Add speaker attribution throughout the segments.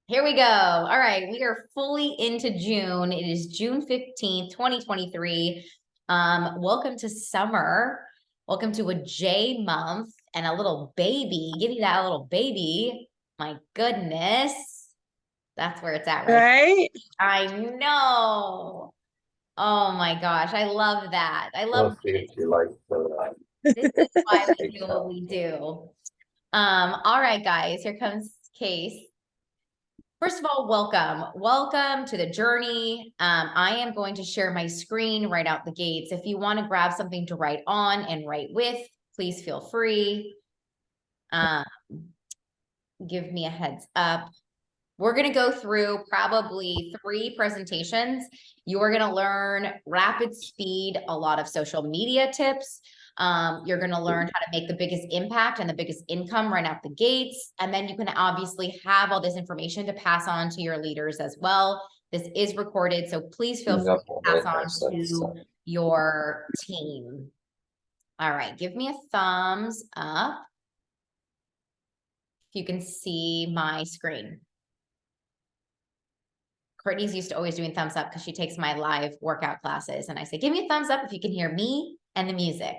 Speaker 1: Here we go. All right, we are fully into June. It is June 15th, 2023. Welcome to summer. Welcome to a J month and a little baby. Give me that little baby. My goodness. That's where it's at, right?
Speaker 2: Right?
Speaker 1: I know. Oh my gosh, I love that. I love
Speaker 3: Let's see if you like
Speaker 1: this is why we
Speaker 3: steak
Speaker 1: do what
Speaker 3: salad.
Speaker 1: we do. All right, guys, here comes Case. First of all, welcome to the journey. I am going to share my screen right out the gates. If you want to grab something to write on and write with, please feel free. Give me a heads up. We're going to go through probably 3 presentations. You're going to learn rapid speed, a lot of social media tips. You're going to learn how to make the biggest impact and the biggest income right out the gates. And then you can obviously have all this information to pass on to your leaders as well. This is recorded, so please feel free to pass on to your team. All right, give me a thumbs up if you can see my screen. Courtney's used to always doing thumbs up because she takes my live workout classes. And I say, give me a thumbs up if you can hear me and the music.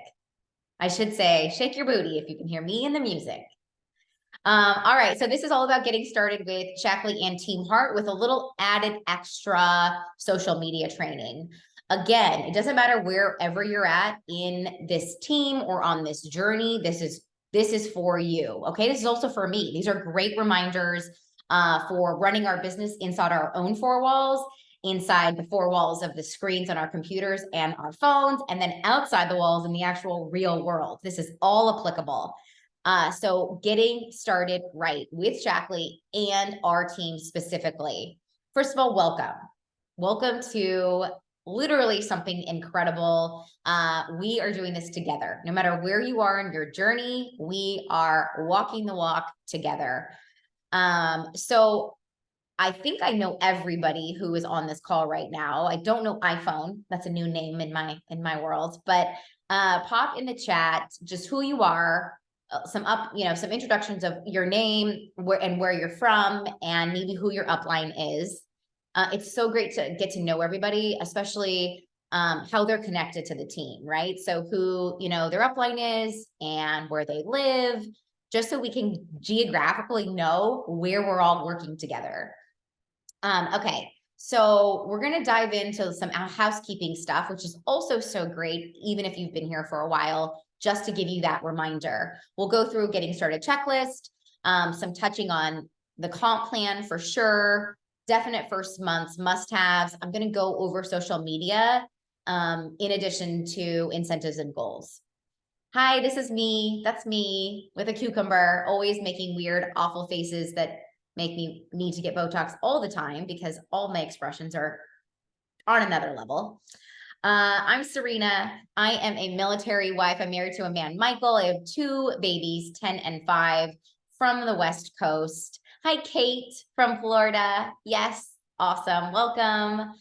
Speaker 1: I should say, shake your booty if you can hear me and the music. All right, so this is all about getting started with Shaklee and Team Heart with a little added extra social media training. Again, it doesn't matter wherever you're at in this team or on this journey. This is for you. Okay, this is also for me. These are great reminders for running our business inside our own 4 walls, inside the 4 walls of the screens on our computers and our phones, and then outside the walls in the actual real world. This is all applicable. So getting started right with Shaklee and our team specifically. First of all, welcome. Welcome to literally something incredible. We are doing this together. No matter where you are in your journey, we are walking the walk together. So I think I know everybody who is on this call right now. I don't know iPhone. That's a new name in my world, but pop in the chat just who you are, some introductions of your name, where you're from, and maybe who your upline is. It's so great to get to know everybody, especially how they're connected to the team, right? So who, their upline is and where they live, just so we can geographically know where we're all working together. Okay, so we're going to dive into some housekeeping stuff, which is also so great, even if you've been here for a while, just to give you that reminder. We'll go through getting started checklist, some touching on the comp plan for sure, definite first months must-haves. I'm going to go over social media in addition to incentives and goals. Hi, this is me. That's me with a cucumber, always making weird, awful faces that make me need to get Botox all the time because all my expressions are on another level. I'm Serena. I am a military wife. I'm married to a man, Michael. I have 2 babies, 10 and 5, from the West Coast. Hi, Kate from Florida. Yes, awesome. Welcome.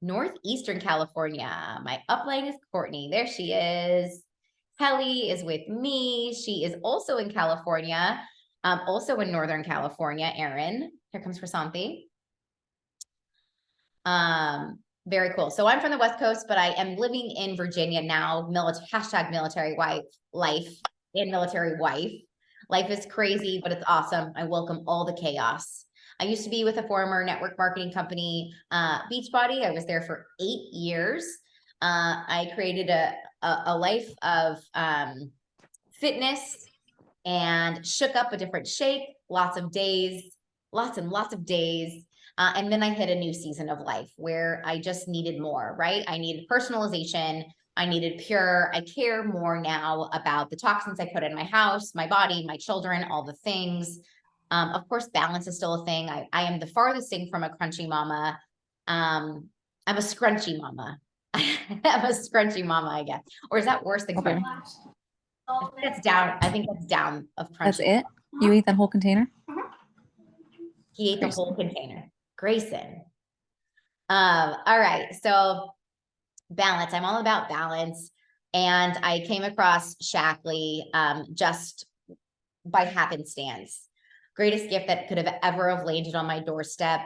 Speaker 1: Northeastern California. My upline is Courtney. There she is. Kelly is with me. She is also in California. Also in Northern California, Erin. Here comes Prasanthi. Very cool. So I'm from the West Coast, but I am living in Virginia now. Hashtag military wife life and military wife. Life is crazy, but it's awesome. I welcome all the chaos. I used to be with a former network marketing company, Beachbody. I was there for 8 years. I created a life of fitness and shook up a different shake, lots and lots of days. And then I hit a new season of life where I just needed more, right? I needed personalization. I needed pure. I care more now about the toxins I put in my house, my body, my children, all the things. Of course, balance is still a thing. I am the farthest thing from a crunchy mama. I'm a scrunchy mama. I'm a scrunchy mama, I guess. Or is that worse than crunchy? I think that's down. I think that's down of crunchy.
Speaker 2: That's it? You ate that whole container?
Speaker 1: He ate the whole container. Grayson. All right. So balance. I'm all about balance. And I came across Shaklee just by happenstance. Greatest gift that could have ever have landed on my doorstep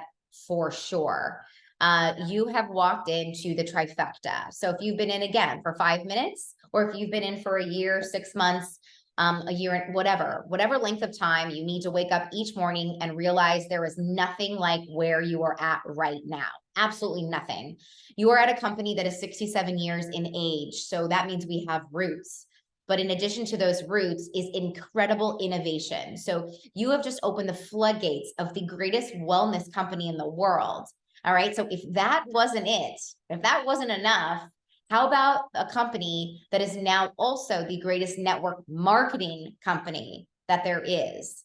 Speaker 1: for sure. You have walked into the trifecta. So if you've been in again for 5 minutes, or if you've been in for a year, 6 months, a year, whatever length of time, you need to wake up each morning and realize there is nothing like where you are at right now. Absolutely nothing. You are at a company that is 67 years in age. So that means we have roots. But in addition to those roots is incredible innovation. So you have just opened the floodgates of the greatest wellness company in the world. All right. So if that wasn't it, if that wasn't enough, how about a company that is now also the greatest network marketing company that there is?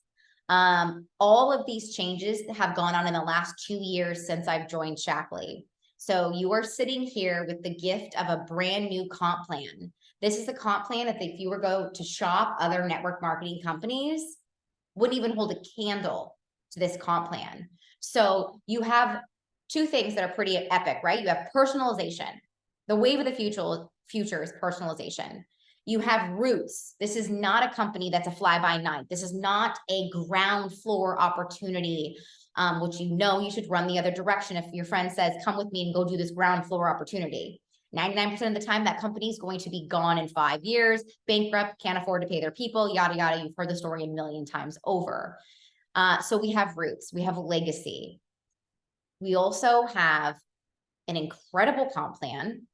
Speaker 1: All of these changes have gone on in the last 2 years since I've joined Shaklee. So you are sitting here with the gift of a brand new comp plan. This is a comp plan that if you were go to shop other network marketing companies, wouldn't even hold a candle to this comp plan. So you have two things that are pretty epic, right? You have personalization. The wave of the future is personalization. You have roots. This is not a company that's a fly-by-night. This is not a ground floor opportunity, which you should run the other direction. If your friend says, come with me and go do this ground floor opportunity, 99% of the time, that company is going to be gone in 5 years, bankrupt, can't afford to pay their people, yada, yada. You've heard the story a million times over. So we have roots, we have legacy. We also have an incredible comp plan,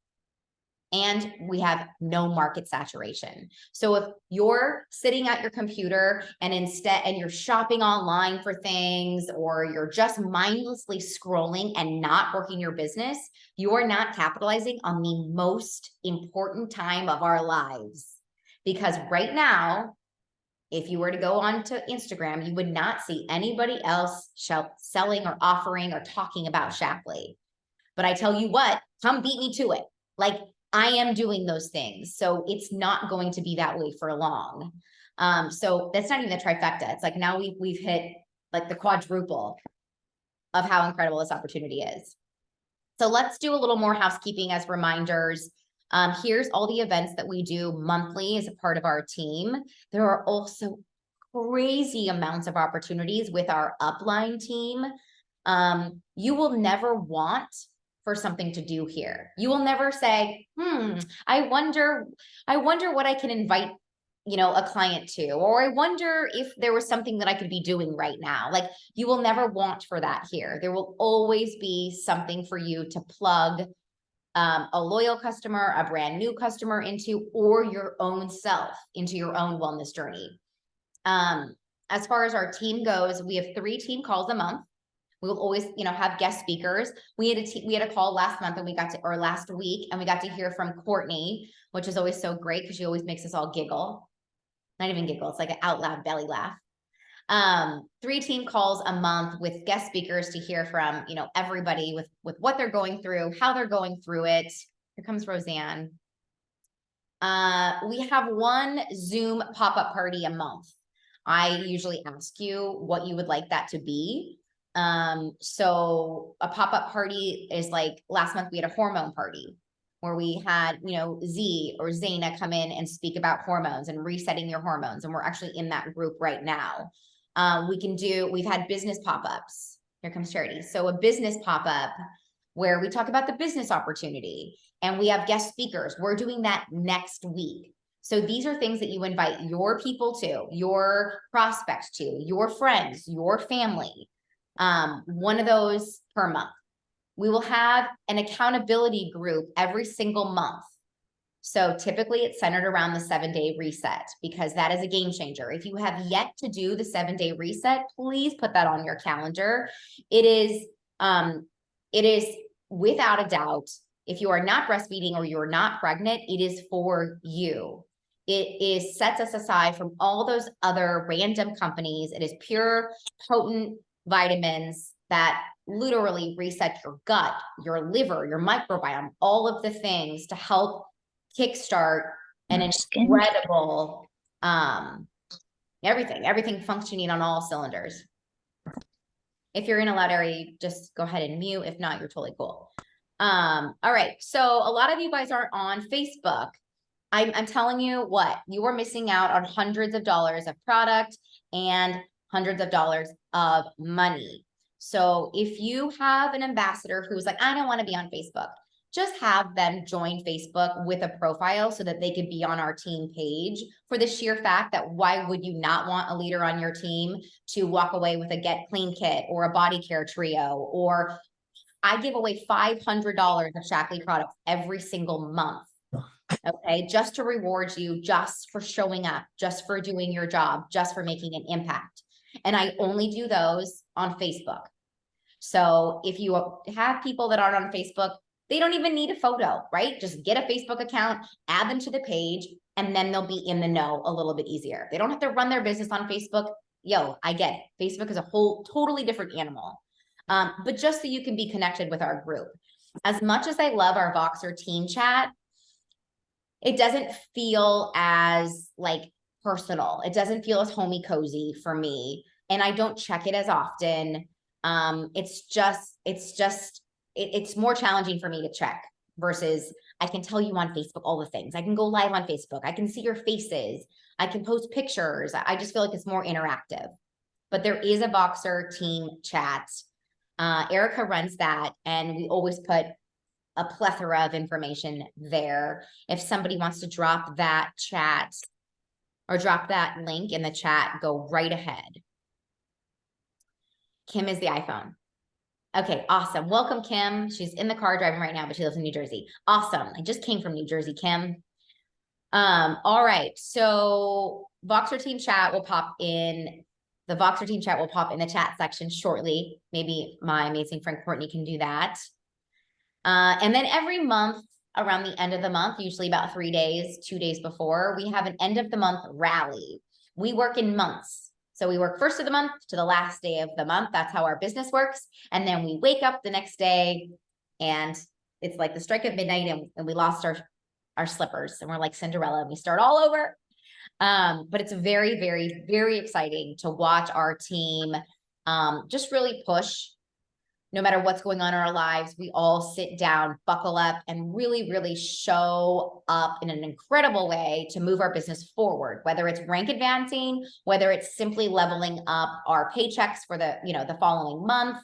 Speaker 1: and we have no market saturation. So if you're sitting at your computer and you're shopping online for things, or you're just mindlessly scrolling and not working your business, you are not capitalizing on the most important time of our lives. Because right now, if you were to go on to Instagram, you would not see anybody else selling or offering or talking about Shaklee. But I tell you what, come beat me to it. Like, I am doing those things. So it's not going to be that way for long. So that's not even the trifecta. It's like now we've hit like the quadruple of how incredible this opportunity is. So let's do a little more housekeeping as reminders. Here's all the events that we do monthly as a part of our team. There are also crazy amounts of opportunities with our upline team. You will never want for something to do here. You will never say, I wonder what I can invite, a client to, or I wonder if there was something that I could be doing right now. Like, you will never want for that here. There will always be something for you to plug a loyal customer, a brand new customer into, or your own self into your own wellness journey. As far as our team goes, we have 3 team calls a month. We will always, have guest speakers. We had a call last month, or last week, and we got to hear from Courtney, which is always so great because she always makes us all giggle. Not even giggle, it's like an out loud belly laugh. 3 team calls a month with guest speakers to hear from, everybody with what they're going through, how they're going through it. Here comes Roseanne. We have 1 Zoom pop-up party a month. I usually ask you what you would like that to be. So a pop-up party is like last month we had a hormone party where we had, Z or Zaina come in and speak about hormones and resetting your hormones. And we're actually in that group right now. We've had business pop-ups. Here comes Charity. So a business pop-up where we talk about the business opportunity and we have guest speakers. We're doing that next week. So these are things that you invite your people to, your prospects to, your friends, your family. 1 of those per month. We will have an accountability group every single month. So typically it's centered around the 7-day reset because that is a game changer. If you have yet to do the 7-day reset, please put that on your calendar. It is without a doubt, if you are not breastfeeding or you're not pregnant, it is for you. It sets us aside from all those other random companies. It is pure, potent vitamins that literally reset your gut, your liver, your microbiome, all of the things to help kickstart an incredible, everything functioning on all cylinders. If you're in a loud area, just go ahead and mute. If not, you're totally cool. All right. So a lot of you guys are on Facebook. I'm telling you what, you are missing out on hundreds of dollars of product and hundreds of dollars of money. So if you have an ambassador who's like, I don't want to be on Facebook, just have them join Facebook with a profile so that they could be on our team page, for the sheer fact that why would you not want a leader on your team to walk away with a Get Clean kit or a body care trio, or I give away $500 of Shaklee products every single month. Okay, just to reward you, just for showing up, just for doing your job, just for making an impact. And I only do those on Facebook. So if you have people that aren't on Facebook, they don't even need a photo, right? Just get a Facebook account, add them to the page, and then they'll be in the know a little bit easier. They don't have to run their business on Facebook. Yo, I get it. Facebook is a whole totally different animal. But just so you can be connected with our group. As much as I love our Voxer team chat, it doesn't feel as like personal. It doesn't feel as homey cozy for me. And I don't check it as often. It's more challenging for me to check versus I can tell you on Facebook all the things. I can go live on Facebook. I can see your faces. I can post pictures. I just feel like it's more interactive. But there is a Voxer team chat. Erica runs that, and we always put a plethora of information there. If somebody wants to drop that chat or drop that link in the chat, go right ahead. Kim is the iPhone. Okay, awesome. Welcome, Kim. She's in the car driving right now, but she lives in New Jersey. Awesome. I just came from New Jersey, Kim. All right. So Voxer team chat will pop in. The Voxer team chat will pop in the chat section shortly. Maybe my amazing friend Courtney can do that. And then every month, around the end of the month, usually about 3 days, 2 days before, we have an end of the month rally. We work in months. So we work first of the month to the last day of the month. That's how our business works. And then we wake up the next day and it's like the strike of midnight and we lost our slippers and we're like Cinderella and we start all over. But it's very, very, very exciting to watch our team just really push. No matter what's going on in our lives, we all sit down, buckle up, and really, really show up in an incredible way to move our business forward, whether it's rank advancing, whether it's simply leveling up our paychecks for the following month,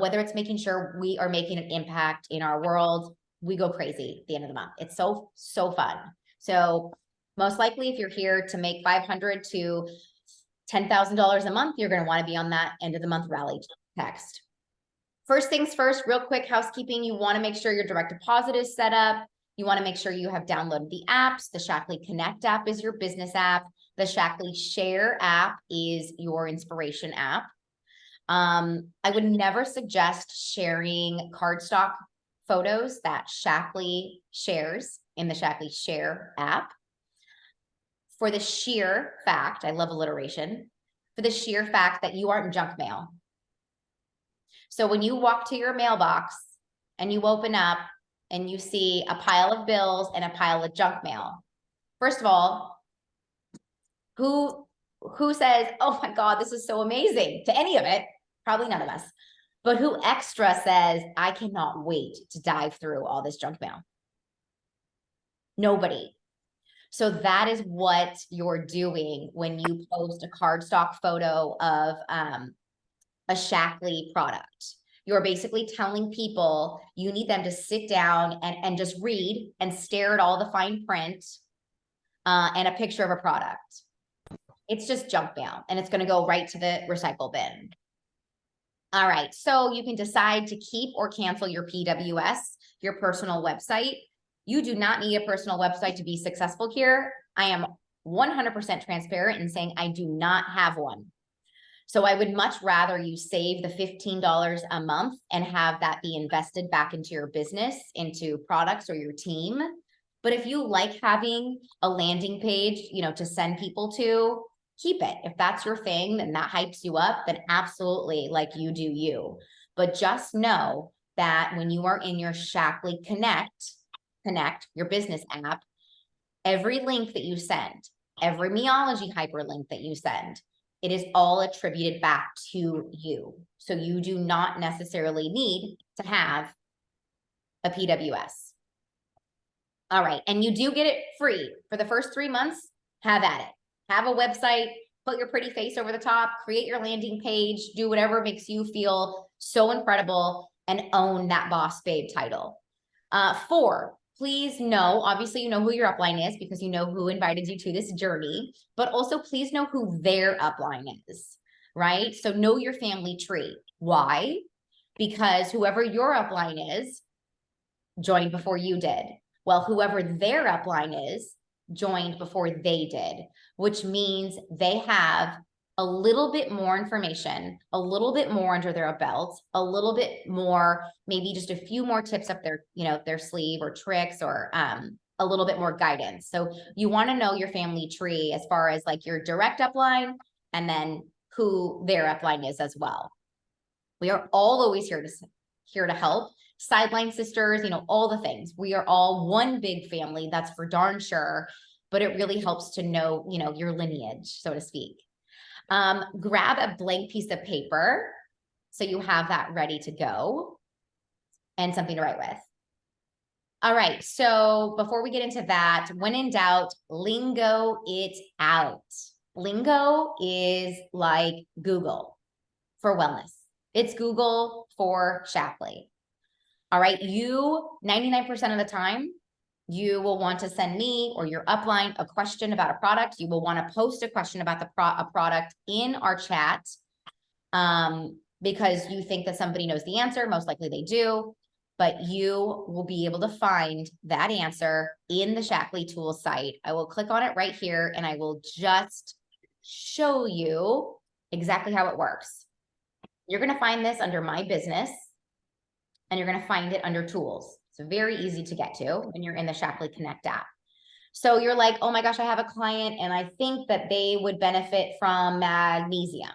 Speaker 1: whether it's making sure we are making an impact in our world. We go crazy at the end of the month. It's so, so fun. So most likely, if you're here to make $500 to $10,000 a month, you're going to want to be on that end of the month rally text. First things first, real quick housekeeping. You want to make sure your direct deposit is set up. You want to make sure you have downloaded the apps. The Shaklee Connect app is your business app. The Shaklee Share app is your inspiration app. I would never suggest sharing cardstock photos that Shaklee shares in the Shaklee Share app. For the sheer fact, I love alliteration, for the sheer fact that you aren't junk mail. So when you walk to your mailbox and you open up and you see a pile of bills and a pile of junk mail, first of all, who says, oh my God, this is so amazing to any of it? Probably none of us. But who extra says, I cannot wait to dive through all this junk mail? Nobody. So that is what you're doing when you post a cardstock photo of a Shaklee product. You're basically telling people you need them to sit down and just read and stare at all the fine print and a picture of a product. It's just junk mail and it's going to go right to the recycle bin. All right, so you can decide to keep or cancel your PWS, your personal website. You do not need a personal website to be successful here. I am 100% transparent in saying I do not have one. So I would much rather you save the $15 a month and have that be invested back into your business, into products or your team. But if you like having a landing page, to send people to, keep it. If that's your thing, then that hypes you up, then absolutely, like, you do you. But just know that when you are in your Shaklee Connect, your business app, every link that you send, every Meology hyperlink that you send, it is all attributed back to you. So you do not necessarily need to have a PWS. All right. And you do get it free for the first 3 months. Have at it. Have a website, put your pretty face over the top, create your landing page, do whatever makes you feel so incredible and own that boss babe title. 4, please know, obviously you know who your upline is because you know who invited you to this journey, but also please know who their upline is, right? So know your family tree. Why? Because whoever your upline is joined before you did. Well, whoever their upline is joined before they did, which means they have a little bit more information, a little bit more under their belt, a little bit more, maybe just a few more tips up their, their sleeve or tricks or a little bit more guidance. So you want to know your family tree as far as like your direct upline and then who their upline is as well. We are all always here to help. Sideline sisters, all the things. We are all one big family, that's for darn sure, but it really helps to know, your lineage, so to speak. Grab a blank piece of paper so you have that ready to go and something to write with. All right, so before we get into that, when in doubt, lingo it out. Lingo is like Google for wellness. It's Google for Shapleigh. All right, you 99% of the time, you will want to send me or your upline a question about a product. You will want to post a question about a product in our chat because you think that somebody knows the answer. Most likely they do, but you will be able to find that answer in the Shapleigh Tools site. I will click on it right here and I will just show you exactly how it works. You're going to find this under My Business and you're going to find it under Tools. It's very easy to get to when you're in the Shapleigh Connect app. So you're like, oh my gosh, I have a client and I think that they would benefit from magnesium.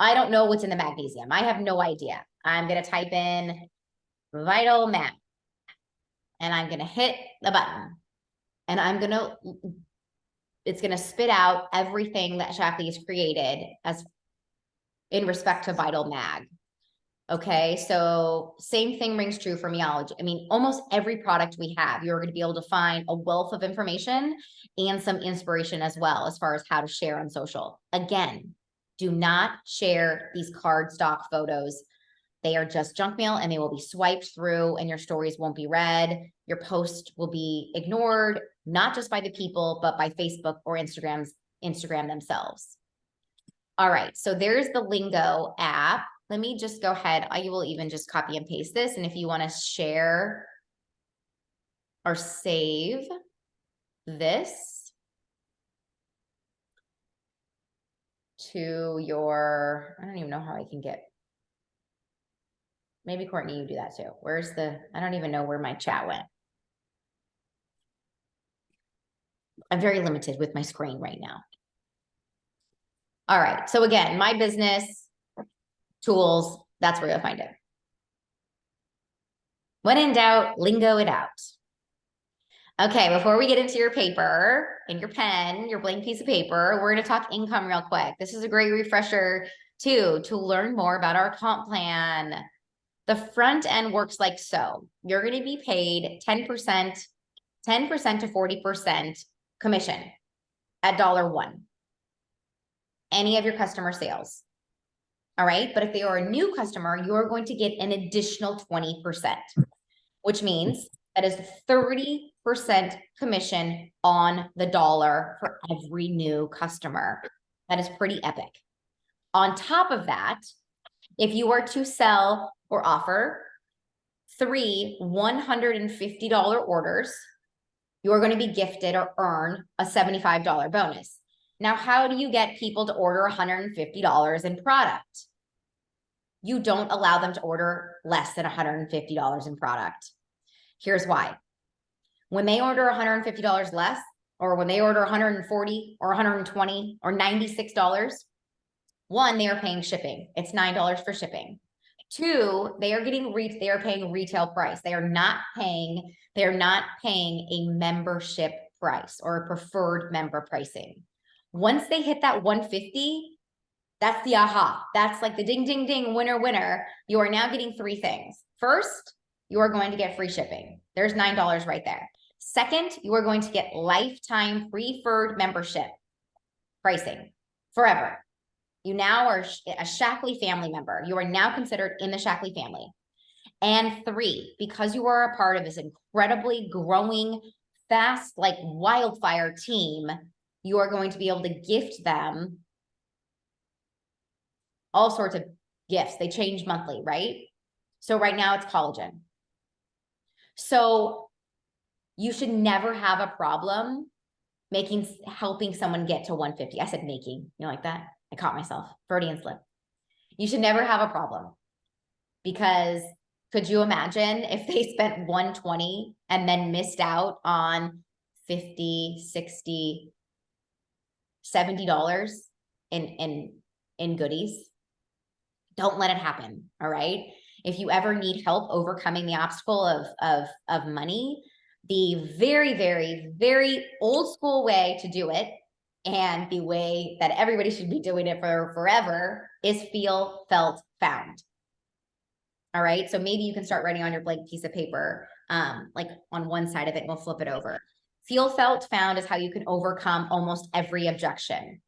Speaker 1: I don't know what's in the magnesium. I have no idea. I'm going to type in Vital Mag and I'm going to hit the button and it's going to spit out everything that Shapleigh has created as in respect to Vital Mag. Okay, so same thing rings true for Meology. I mean, almost every product we have, you're going to be able to find a wealth of information and some inspiration as well as far as how to share on social. Again, do not share these cardstock photos. They are just junk mail and they will be swiped through and your stories won't be read. Your post will be ignored, not just by the people, but by Facebook or Instagram themselves. All right, so there's the Lingo app. Let me just go ahead. I will even just copy and paste this. And if you want to share or save this to your, I don't even know how I can get, maybe Courtney, you do that too. I don't even know where my chat went. I'm very limited with my screen right now. All right, so again, My Business, Tools, that's where you'll find it. When in doubt, lingo it out. Okay, before we get into your paper and your pen, your blank piece of paper, we're going to talk income real quick. This is a great refresher too, to learn more about our comp plan. The front end works like so. You're going to be paid 10% to 40% commission at $1. Any of your customer sales. All right. But if they are a new customer, you're going to get an additional 20%, which means that is 30% commission on the dollar for every new customer. That is pretty epic. On top of that, if you are to sell or offer 3 $150 orders, you're going to be gifted or earn a $75 bonus. Now, how do you get people to order $150 in product? You don't allow them to order less than $150 in product. Here's why. When they order $150 less, or when they order $140 or $120 or $96, 1, they are paying shipping. It's $9 for shipping. 2, they are paying retail price. They are not paying a membership price or a preferred member pricing. Once they hit that 150, that's the aha. That's like the ding, ding, ding, winner, winner. You are now getting 3 things. First, you are going to get free shipping. There's $9 right there. Second, you are going to get lifetime preferred membership pricing. forever. You now are a Shaklee family member. You are now considered in the Shaklee family. And 3, because you are a part of this incredibly growing, fast, like wildfire team, you are going to be able to gift them all sorts of gifts. They change monthly, right? So right now it's collagen. So you should never have a problem helping someone get to 150. I said making, you like that? I caught myself, Freudian slip. You should never have a problem, because could you imagine if they spent 120 and then missed out on 50, 60, $70 in goodies? Don't let it happen. All right. If you ever need help overcoming the obstacle of money, the very, very, very old school way to do it, and the way that everybody should be doing it for forever, is feel, felt, found. All right. So maybe you can start writing on your blank piece of paper, like on one side of it, and we'll flip it over. Feel, felt, found is how you can overcome almost every objection.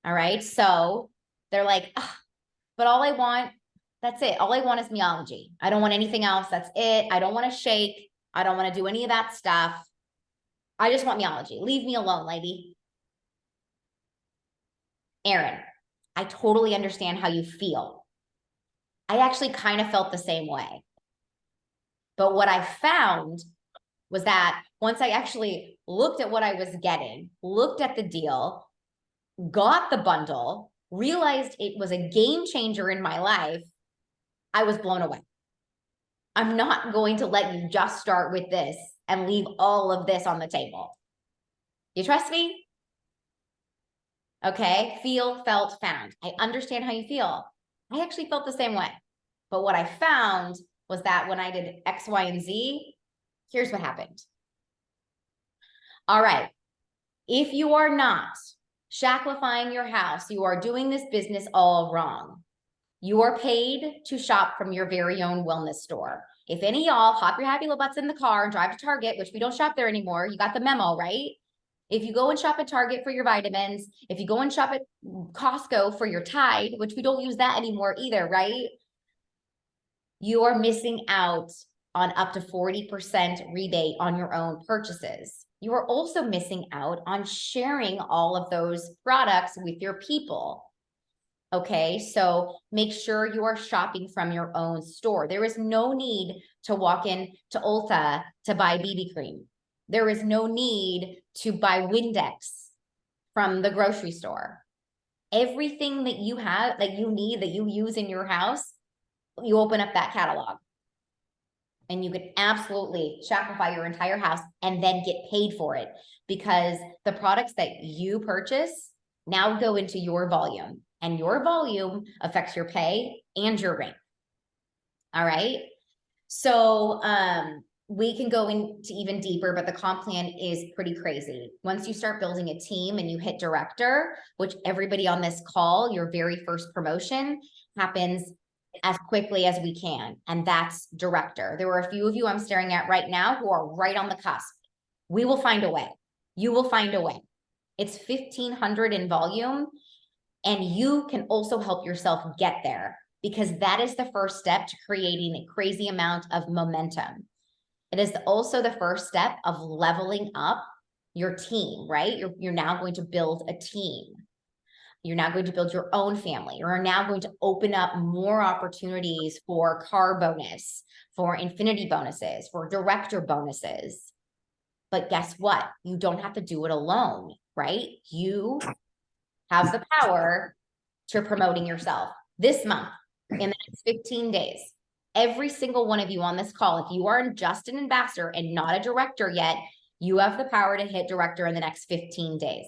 Speaker 1: All right. So they're like, oh, but all I want, that's it. All I want is Meology. I don't want anything else. That's it. I don't want to shake. I don't want to do any of that stuff. I just want Meology. Leave me alone, lady. Erin, I totally understand how you feel. I actually kind of felt the same way. But what I found was that once I actually looked at what I was getting, looked at the deal, got the bundle, realized it was a game changer in my life, I was blown away. I'm not going to let you just start with this and leave all of this on the table. You trust me? Okay, feel, felt, found. I understand how you feel. I actually felt the same way. But what I found was that when I did X, Y, and Z, here's what happened. All right, if you are not Shaklifying your house, you are doing this business all wrong. You are paid to shop from your very own wellness store. If any of y'all hop your happy little butts in the car and drive to Target, which we don't shop there anymore, you got the memo, right? If you go and shop at Target for your vitamins, if you go and shop at Costco for your Tide, which we don't use that anymore either, right? You are missing out on up to 40% rebate on your own purchases. You are also missing out on sharing all of those products with your people. Okay, so make sure you are shopping from your own store. There is no need to walk in to Ulta to buy BB cream. There is no need to buy Windex from the grocery store. Everything that you have, that you need, that you use in your house, you open up that catalog. And you can absolutely Shopify your entire house and then get paid for it, because the products that you purchase now go into your volume, and your volume affects your pay and your rank. All right. So we can go into even deeper, but the comp plan is pretty crazy. Once you start building a team and you hit director, which everybody on this call, your very first promotion happens as quickly as we can. And that's director. There were a few of you I'm staring at right now who are right on the cusp. We will find a way. You will find a way. It's 1,500 in volume, and you can also help yourself get there, because that is the first step to creating a crazy amount of momentum. It is also the first step of leveling up your team, right? You're now going to build a team. You're now going to build your own family. You're now going to open up more opportunities for car bonus, for infinity bonuses, for director bonuses. But guess what? You don't have to do it alone, right? You have the power to promoting yourself. This month, in the next 15 days, every single one of you on this call, if you are just an ambassador and not a director yet, you have the power to hit director in the next 15 days.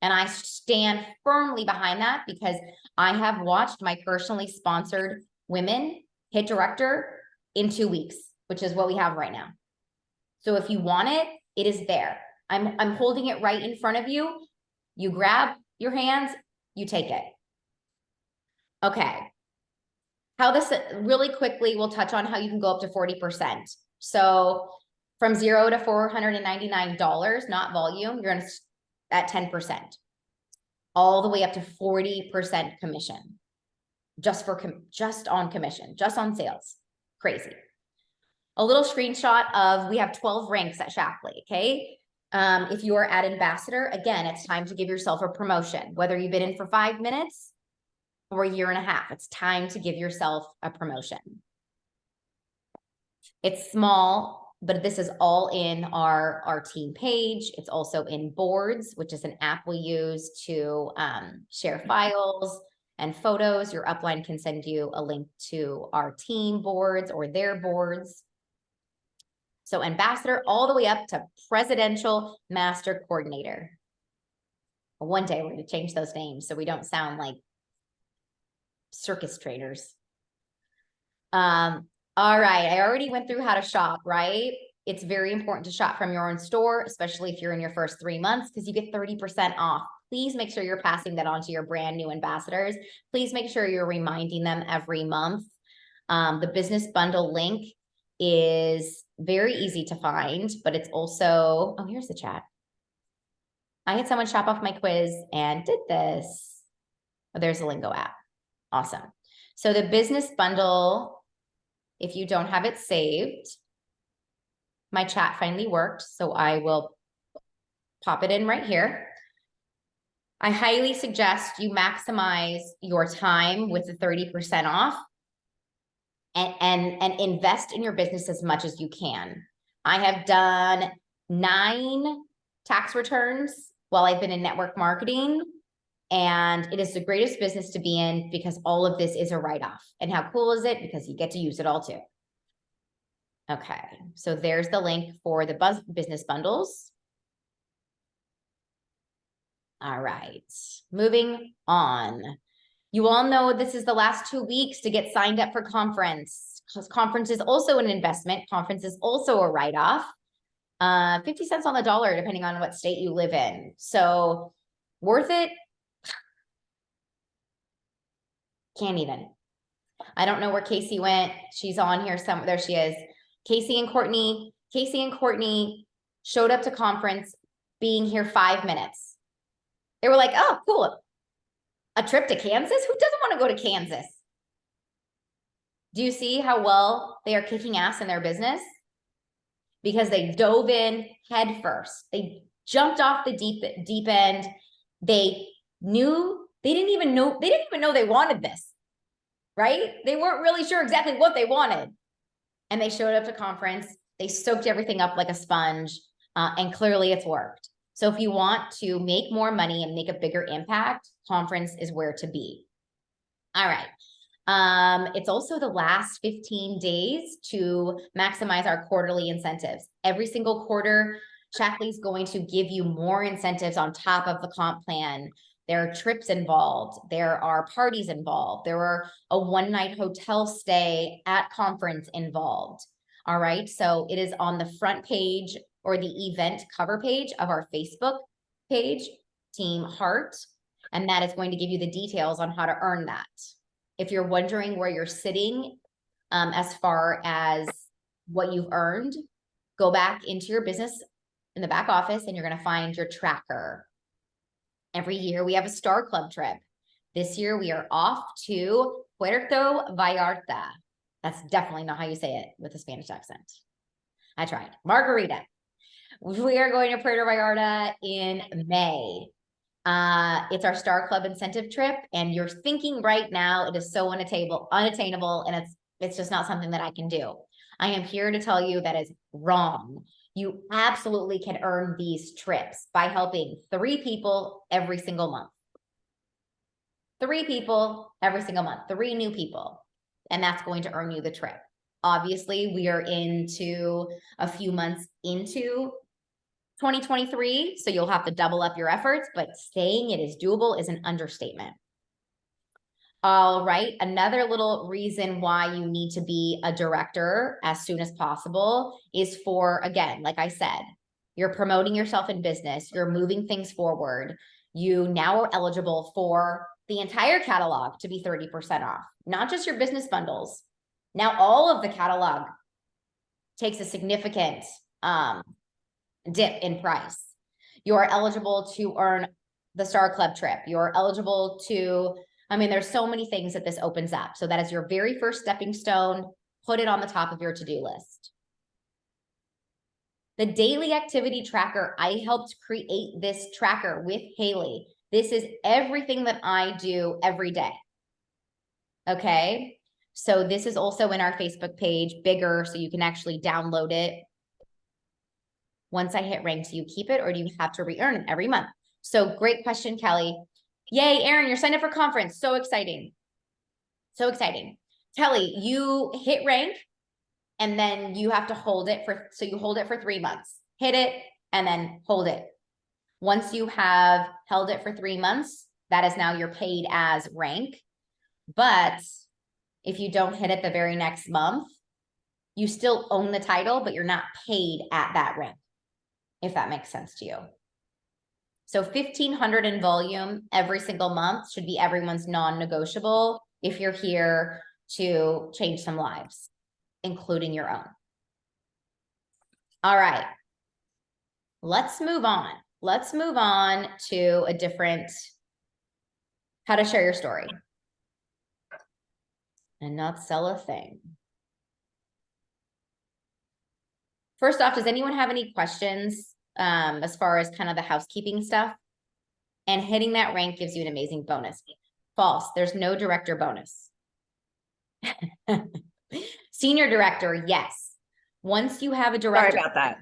Speaker 1: And I stand firmly behind that, because I have watched my personally sponsored women hit director in 2 weeks, which is what we have right now. So if you want it, it is there. I'm holding it right in front of you. You grab your hands, you take it. Okay. How this really quickly, we'll touch on how you can go up to 40%. So from $0 to $499, not volume, you're at 10%. all the way up to 40% commission. Just on commission, just on sales. Crazy. A little screenshot of, we have 12 ranks at Shaklee, okay? If you are at ambassador, again, it's time to give yourself a promotion. Whether you've been in for 5 minutes or a year and a half, it's time to give yourself a promotion. It's small, but this is all in our team page. It's also in Boards, which is an app we use to share files and photos. Your upline can send you a link to our team boards or their boards. So ambassador all the way up to presidential master coordinator. One day we're going to change those names so we don't sound like circus trainers. All right, I already went through how to shop, right? It's very important to shop from your own store, especially if you're in your first 3 months, because you get 30% off. Please make sure you're passing that on to your brand new ambassadors. Please make sure you're reminding them every month. The business bundle link is very easy to find, but it's also, oh, here's the chat. I had someone shop off my quiz and did this. Oh, there's a Lingo app. Awesome. So the business bundle, if you don't have it saved, my chat finally worked, so I will pop it in right here. I highly suggest you maximize your time with the 30% off and invest in your business as much as you can. I have done 9 tax returns while I've been in network marketing, and it is the greatest business to be in because all of this is a write-off. And how cool is it? Because you get to use it all too. Okay, so there's the link for the business bundles. All right, moving on. You all know this is the last 2 weeks to get signed up for conference. Because conference is also an investment. Conference is also a write-off. 50 cents on the dollar, depending on what state you live in. So worth it? Can't even. I don't know where Casey went. She's on here somewhere. There she is. Casey and Courtney showed up to conference being here 5 minutes. They were like, oh, cool. A trip to Kansas? Who doesn't want to go to Kansas? Do you see how well they are kicking ass in their business? Because they dove in head first. They jumped off the deep end. They didn't even know they wanted this, right? They weren't really sure exactly what they wanted. And they showed up to conference. They soaked everything up like a sponge, and clearly it's worked. So if you want to make more money and make a bigger impact, conference is where to be. All right. It's also the last 15 days to maximize our quarterly incentives. Every single quarter, Shaklee's going to give you more incentives on top of the comp plan. There are trips involved. There are parties involved. There are a one-night hotel stay at conference involved. All right. So it is on the front page or the event cover page of our Facebook page, Team Heart. And that is going to give you the details on how to earn that. If you're wondering where you're sitting as far as what you've earned, go back into your business in the back office and you're going to find your tracker. Every year we have a Star Club trip. This year we are off to Puerto Vallarta. That's definitely not how you say it with a Spanish accent. I tried. Margarita. We are going to Puerto Vallarta in May. It's our Star Club incentive trip, and you're thinking right now it is so unattainable, and it's just not something that I can do. I am here to tell you that is wrong. You absolutely can earn these trips by helping 3 people every single month. 3 people every single month, 3 new people, and that's going to earn you the trip. Obviously, we are into a few months into 2023, so you'll have to double up your efforts, but saying it is doable is an understatement. All right, another little reason why you need to be a director as soon as possible is for, again, like I said, you're promoting yourself in business, you're moving things forward. You now are eligible for the entire catalog to be 30% off, not just your business bundles. Now all of the catalog takes a significant dip in price. You are eligible to earn the Star Club trip. You're eligible to, I mean, there's so many things that this opens up. So that is your very first stepping stone. Put it on the top of your to-do list. The daily activity tracker, I helped create this tracker with Haley. This is everything that I do every day. Okay. So this is also in our Facebook page, bigger, so you can actually download it. Once I hit rank, do you keep it or do you have to re-earn it every month? So great question, Kelly. Yay, Aaron, you're signed up for conference. So exciting. So exciting. Kelly, you hit rank and then you have to hold it for, so you hold it for 3 months, hit it and then hold it. Once you have held it for 3 months, that is now your paid as rank. But if you don't hit it the very next month, you still own the title, but you're not paid at that rank, if that makes sense to you. So 1,500 in volume every single month should be everyone's non-negotiable if you're here to change some lives, including your own. All right, let's move on. Let's move on to a different, how to share your story and not sell a thing. First off, does anyone have any questions as far as kind of the housekeeping stuff? And hitting that rank gives you an amazing bonus. False, there's no director bonus. Senior director, yes. Once you have a director,
Speaker 3: Sorry about that.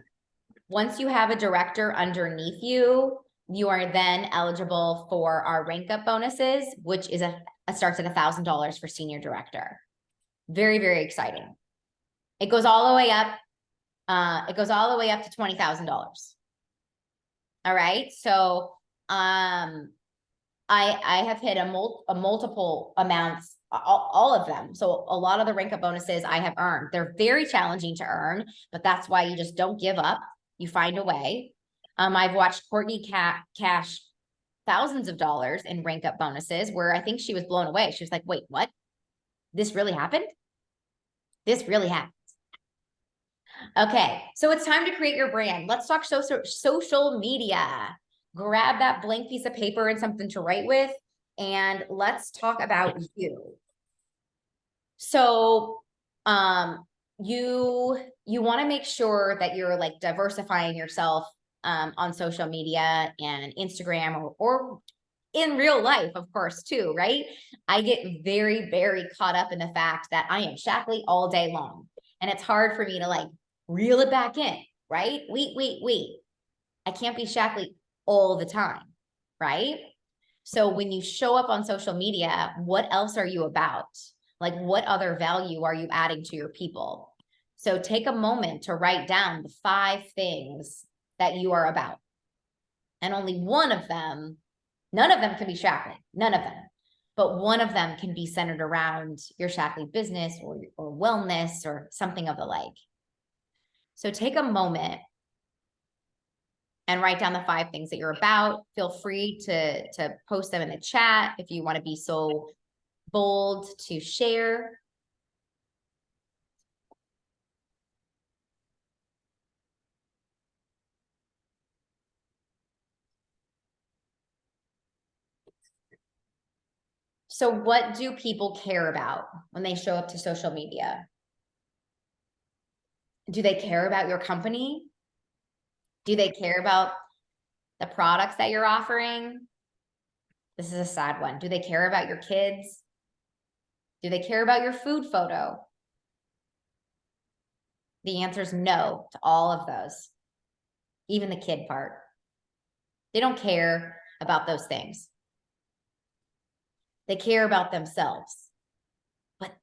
Speaker 1: once you have a director underneath you, you are then eligible for our rank up bonuses, which is starts at $1,000 for senior director. Very, very exciting. It goes all the way up. It goes all the way up to $20,000. All right. So, I have hit a multiple amounts, all of them. So a lot of the rank up bonuses I have earned. They're very challenging to earn, but that's why you just don't give up. You find a way. I've watched Courtney cash thousands of dollars in rank up bonuses where I think she was blown away. She was like, wait, what? This really happened? This really happened. Okay, so it's time to create your brand. Let's talk social media. Grab that blank piece of paper and something to write with, and let's talk about you. So, you want to make sure that you're like diversifying yourself on social media and Instagram or in real life, of course, too, right? I get very, very caught up in the fact that I am Shaklee all day long, and it's hard for me to like reel it back in, right? Wait. I can't be Shaklee all the time, right? So when you show up on social media, what else are you about? Like, what other value are you adding to your people? So take a moment to write down the 5 things that you are about. And only one of them, none of them can be Shaklee, none of them. But one of them can be centered around your Shaklee business or wellness or something of the like. So take a moment and write down the 5 things that you're about. Feel free to post them in the chat if you want to be so bold to share. So what do people care about when they show up to social media? Do they care about your company? Do they care about the products that you're offering? This is a sad one. Do they care about your kids? Do they care about your food photo? The answer is no to all of those, even the kid part. They don't care about those things. They care about themselves, but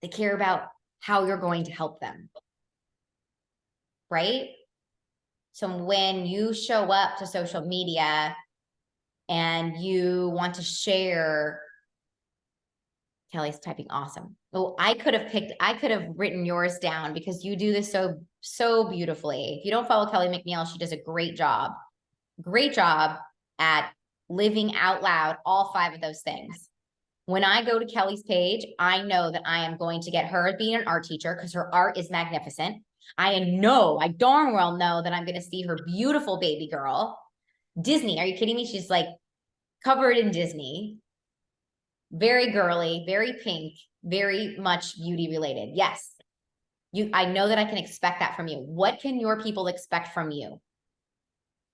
Speaker 1: they care about how you're going to help them, right? So when you show up to social media and you want to share, Kelly's typing awesome. Oh, I could have written yours down because you do this so beautifully. If you don't follow Kelly McNeil, she does a great job at living out loud all 5 of those things. When I go to Kelly's page, I know that I am going to get her being an art teacher because her art is magnificent. I darn well know that I'm going to see her beautiful baby girl. Disney. Are you kidding me? She's like covered in Disney. Very girly, very pink, very much beauty related. Yes. I know that I can expect that from you. What can your people expect from you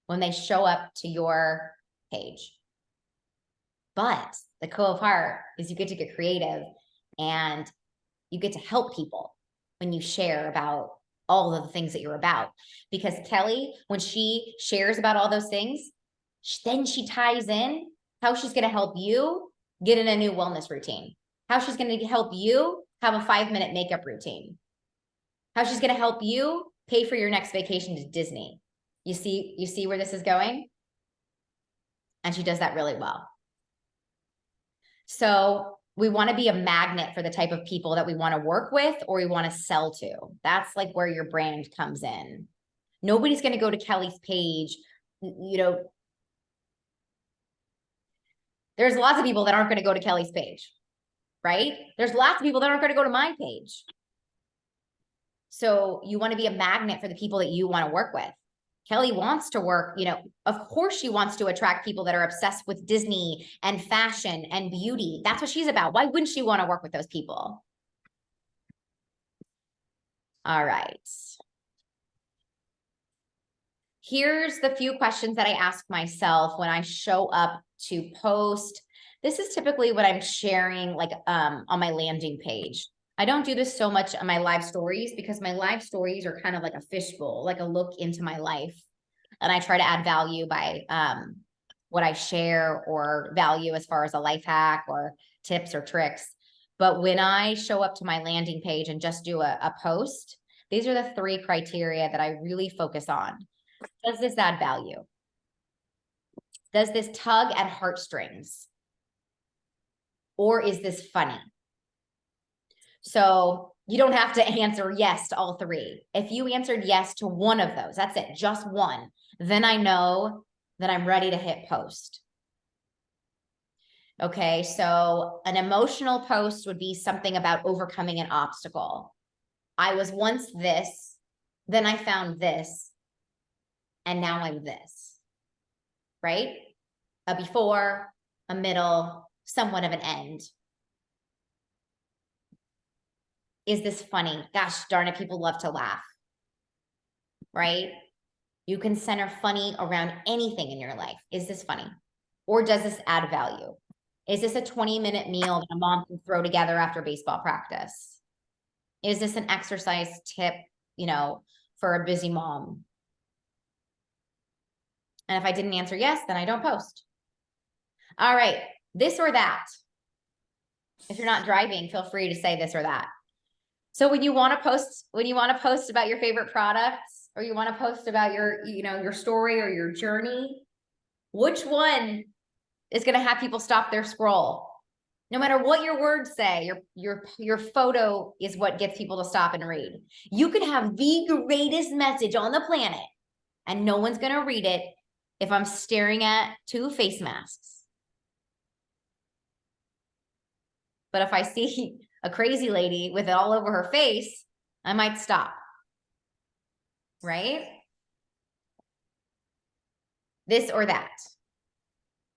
Speaker 1: when they show up to your page? But the cool part is you get to get creative and you get to help people when you share about all of the things that you're about. Because Kelly, when she shares about all those things, then she ties in how she's going to help you get in a new wellness routine, how she's going to help you have a 5-minute makeup routine, how she's going to help you pay for your next vacation to Disney. You see where this is going? And she does that really well. So we want to be a magnet for the type of people that we want to work with or we want to sell to. That's like where your brand comes in. Nobody's going to go to Kelly's page. You know, there's lots of people that aren't going to go to Kelly's page, right? There's lots of people that aren't going to go to my page. So you want to be a magnet for the people that you want to work with. Kelly wants to work, you know, of course she wants to attract people that are obsessed with Disney and fashion and beauty. That's what she's about. Why wouldn't she want to work with those people? All right. Here's the few questions that I ask myself when I show up to post. This is typically what I'm sharing like on my landing page. I don't do this so much on my live stories because my live stories are kind of like a fishbowl, like a look into my life. And I try to add value by what I share or value as far as a life hack or tips or tricks. But when I show up to my landing page and just do a post, these are the 3 criteria that I really focus on. Does this add value? Does this tug at heartstrings? Or is this funny? So you don't have to answer yes to all 3. If you answered yes to one of those, that's it, just one, then I know that I'm ready to hit post. Okay, so an emotional post would be something about overcoming an obstacle. I was once this, then I found this, and now I'm this, right? A before, a middle, somewhat of an end. Is this funny? Gosh darn it, people love to laugh, right? You can center funny around anything in your life. Is this funny? Or does this add value? Is this a 20-minute meal that a mom can throw together after baseball practice? Is this an exercise tip, you know, for a busy mom? And if I didn't answer yes, then I don't post. All right, this or that. If you're not driving, feel free to say this or that. So when you want to post about your favorite products, or you want to post about your, you know, your story or your journey, which one is going to have people stop their scroll? No matter what your words say, your photo is what gets people to stop and read. You can have the greatest message on the planet and no one's going to read it if I'm staring at 2 face masks. But if I see a crazy lady with it all over her face, I might stop. Right? This or that.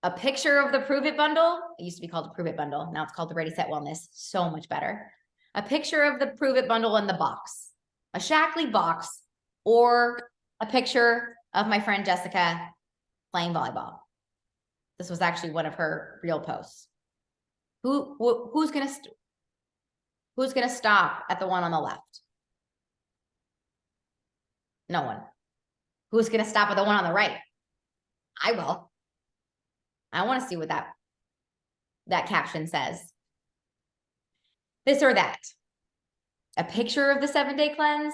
Speaker 1: A picture of the Prove It bundle. It used to be called the Prove It bundle. Now it's called the Ready Set Wellness. So much better. A picture of the Prove It bundle in the box. A Shackley box. Or a picture of my friend Jessica playing volleyball. This was actually one of her real posts. Who's gonna stop at the one on the left? No one. Who's gonna stop at the one on the right? I will. I want to see what that caption says. This or that. A picture of the 7-day cleanse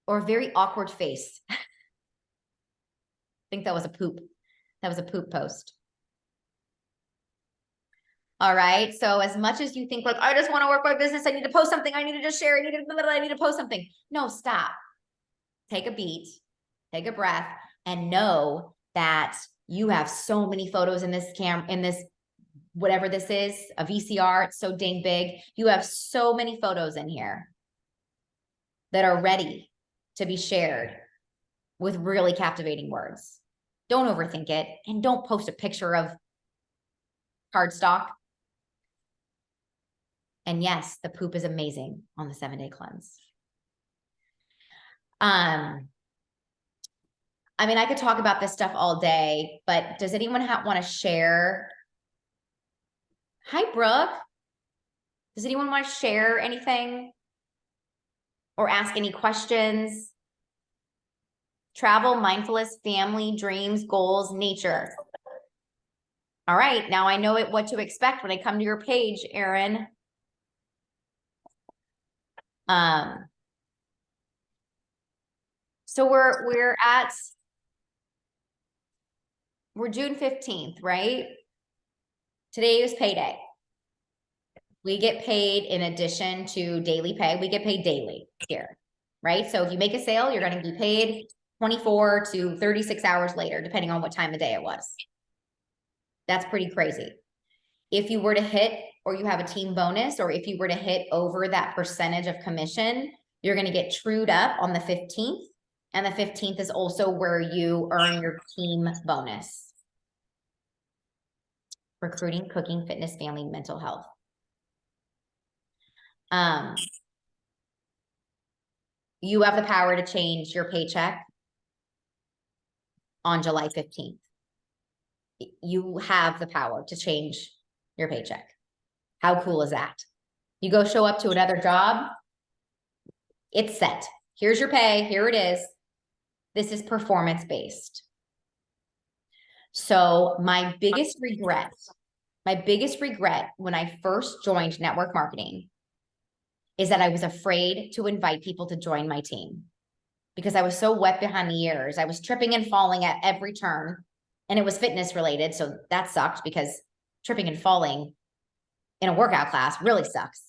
Speaker 1: or a very awkward face. I think that was a poop. That was a poop post. All right. So as much as you think like, I just want to work my business, I need to post something, I need to just share, I need to post something. No, stop. Take a beat, take a breath, and know that you have so many photos in this whatever this is, a VCR, it's so dang big. You have so many photos in here that are ready to be shared with really captivating words. Don't overthink it. And don't post a picture of cardstock. And yes, the poop is amazing on the 7-day cleanse. I mean, I could talk about this stuff all day, but does anyone want to share? Hi, Brooke. Does anyone want to share anything or ask any questions? Travel, mindfulness, family, dreams, goals, nature. All right, now I know what to expect when I come to your page, Erin. So we're June 15th, right? Today is payday. We get paid in addition to daily pay. We get paid daily here, right? So if you make a sale, you're going to be paid 24 to 36 hours later, depending on what time of day it was. That's pretty crazy. If you were to hit, or you have a team bonus, or if you were to hit over that percentage of commission, you're going to get trued up on the 15th. And the 15th is also where you earn your team bonus. Recruiting, cooking, fitness, family, mental health. You have the power to change your paycheck on July 15th. You have the power to change your paycheck. How cool is that? You go show up to another job. It's set. Here's your pay. Here it is. This is performance-based. So my biggest regret when I first joined network marketing is that I was afraid to invite people to join my team because I was so wet behind the ears. I was tripping and falling at every turn, and it was fitness related. So that sucked because tripping and falling in a workout class really sucks.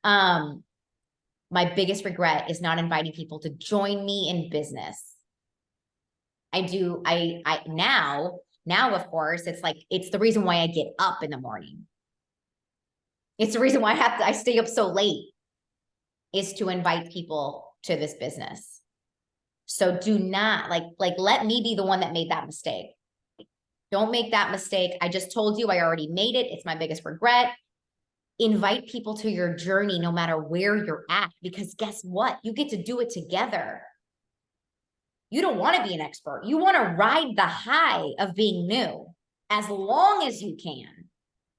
Speaker 1: My biggest regret is not inviting people to join me in business. Now, of course, it's the reason why I get up in the morning. It's the reason why I stay up so late, is to invite people to this business. So do not let me be the one that made that mistake. Don't make that mistake. I just told you I already made it. It's my biggest regret. Invite people to your journey no matter where you're at, because guess what? You get to do it together. You don't want to be an expert. You want to ride the high of being new as long as you can.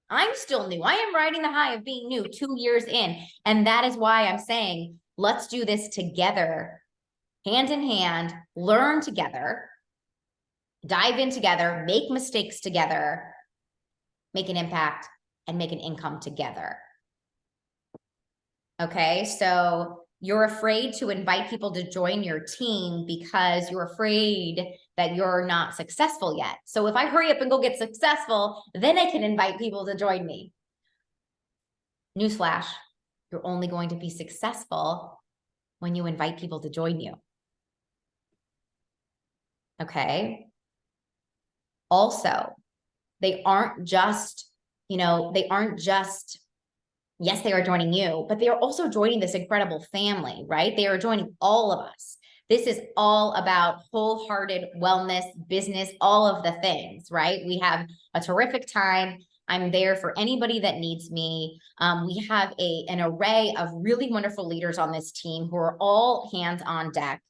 Speaker 1: I'm still new. I am riding the high of being new 2 years in. And that is why I'm saying, let's do this together, hand in hand, learn together, dive in together, make mistakes together, make an impact, and make an income together. Okay, so you're afraid to invite people to join your team because you're afraid that you're not successful yet. So if I hurry up and go get successful, then I can invite people to join me. Newsflash, you're only going to be successful when you invite people to join you. Okay. Also, they aren't just, yes, they are joining you, but they are also joining this incredible family, right? They are joining all of us. This is all about wholehearted wellness, business, all of the things, right? We have a terrific time. I'm there for anybody that needs me. We have an array of really wonderful leaders on this team who are all hands on deck.